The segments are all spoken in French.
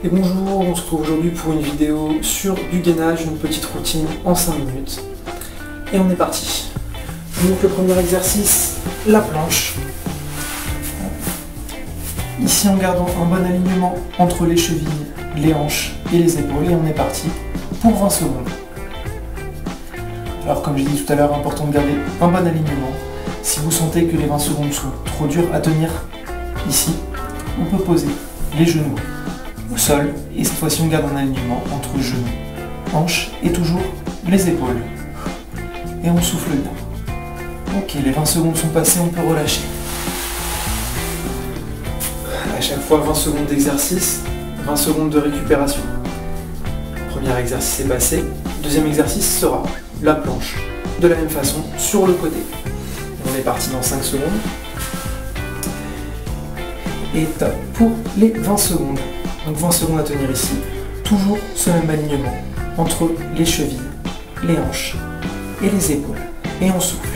Et bonjour, on se retrouve aujourd'hui pour une vidéo sur du gainage, une petite routine en 5 minutes. Et on est parti. Donc le premier exercice, la planche. Ici en gardant un bon alignement entre les chevilles, les hanches et les épaules. Et on est parti pour 20 secondes. Alors comme j'ai dit tout à l'heure, important de garder un bon alignement. Si vous sentez que les 20 secondes sont trop dures à tenir, ici, on peut poser les genoux au sol et cette fois-ci on garde un alignement entre genoux, hanches et toujours les épaules. Et on souffle bien. Ok, les 20 secondes sont passées, on peut relâcher. À chaque fois 20 secondes d'exercice, 20 secondes de récupération. Premier exercice est passé, deuxième exercice sera la planche. De la même façon, sur le côté. On est parti dans 5 secondes. Et top pour les 20 secondes. Donc 20 secondes à tenir ici. Toujours ce même alignement entre les chevilles, les hanches et les épaules. Et on souffle.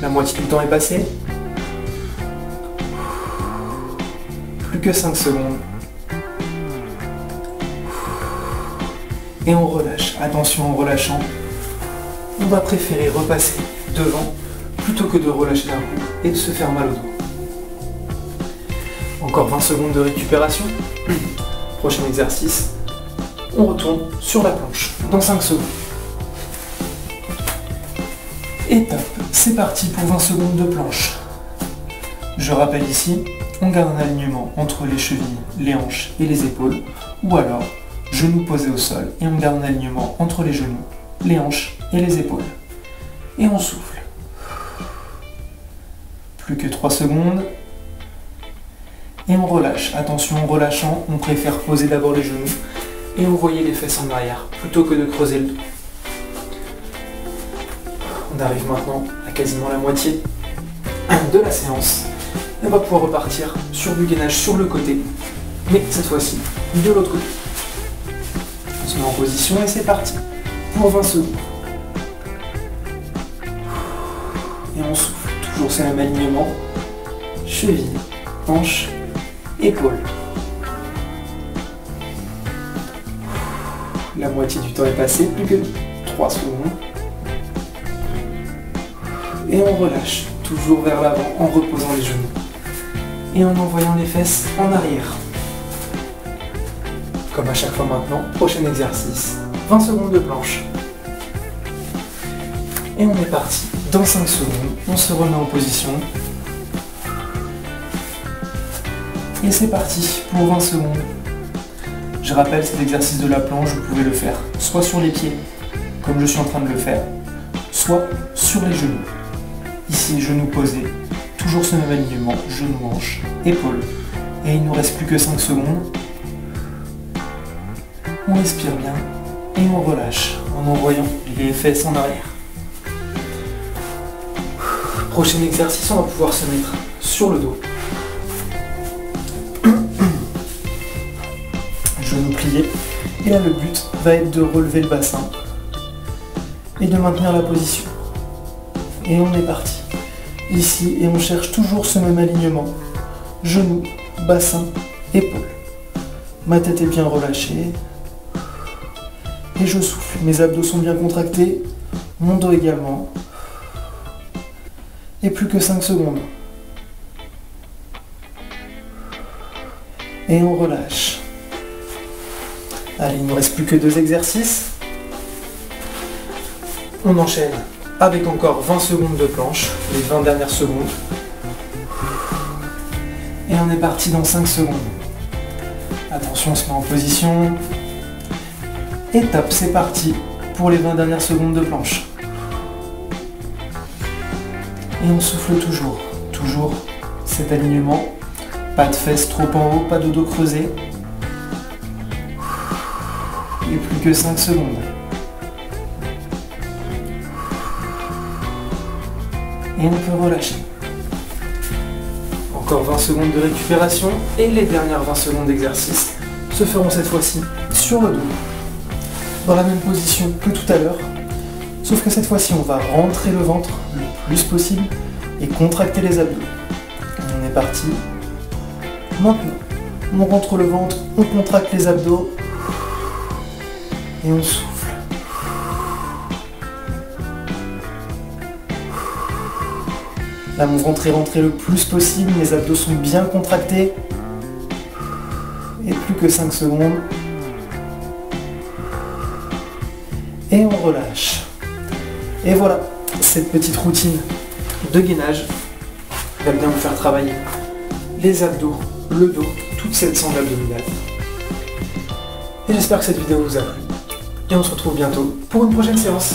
La moitié du temps est passée. Plus que 5 secondes. Et on relâche. Attention en relâchant. On va préférer repasser devant plutôt que de relâcher d'un coup et de se faire mal au dos. Encore 20 secondes de récupération. Prochain exercice, on retourne sur la planche dans 5 secondes. Et top, c'est parti pour 20 secondes de planche. Je rappelle ici, on garde un alignement entre les chevilles, les hanches et les épaules, ou alors genoux posés au sol et on garde un alignement entre les genoux, les hanches et les épaules. Et on souffle. Plus que 3 secondes. Et on relâche. Attention, en relâchant, on préfère poser d'abord les genoux et envoyer les fesses en arrière plutôt que de creuser le dos. On arrive maintenant à quasiment la moitié de la séance. Et on va pouvoir repartir sur du gainage sur le côté, mais cette fois-ci de l'autre côté. On se met en position et c'est parti pour 20 secondes. Et on souffle. Toujours ce même alignement. Cheville, hanche, épaules. La moitié du temps est passée, plus que 3 secondes. Et on relâche, toujours vers l'avant en reposant les genoux. Et en envoyant les fesses en arrière. Comme à chaque fois maintenant, prochain exercice, 20 secondes de planche. Et on est parti. Dans 5 secondes, on se remet en position. Et c'est parti pour 20 secondes. Je rappelle, cet exercice de la planche, vous pouvez le faire soit sur les pieds, comme je suis en train de le faire, soit sur les genoux. Ici, genoux posés, toujours ce même alignement, genoux, hanches, épaules. Et il ne nous reste plus que 5 secondes. On respire bien et on relâche en envoyant les fesses en arrière. Prochain exercice, on va pouvoir se mettre sur le dos. Genoux pliés. Et là, le but va être de relever le bassin et de maintenir la position. Et on est parti. Ici, et on cherche toujours ce même alignement. Genoux, bassin, épaules. Ma tête est bien relâchée. Et je souffle. Mes abdos sont bien contractés. Mon dos également. Et plus que 5 secondes. Et on relâche. Allez, il ne nous reste plus que 2 exercices. On enchaîne avec encore 20 secondes de planche, les 20 dernières secondes. Et on est parti dans 5 secondes. Attention, on se met en position. Et top, c'est parti pour les 20 dernières secondes de planche. Et on souffle toujours, toujours cet alignement. Pas de fesses trop en haut, pas de dos creusé. Et plus que 5 secondes. Et on peut relâcher. Encore 20 secondes de récupération et les dernières 20 secondes d'exercice se feront cette fois-ci sur le dos. Dans la même position que tout à l'heure, sauf que cette fois-ci on va rentrer le ventre le plus possible et contracter les abdos. On est parti. Maintenant, On rentre le ventre, on contracte les abdos et on souffle. Là, mon ventre est rentré le plus possible, mes abdos sont bien contractés. Et plus que 5 secondes. Et on relâche. Et voilà, cette petite routine de gainage va bien vous faire travailler les abdos, le dos, toute cette sangle abdominale. Et j'espère que cette vidéo vous a plu. Et on se retrouve bientôt pour une prochaine séance.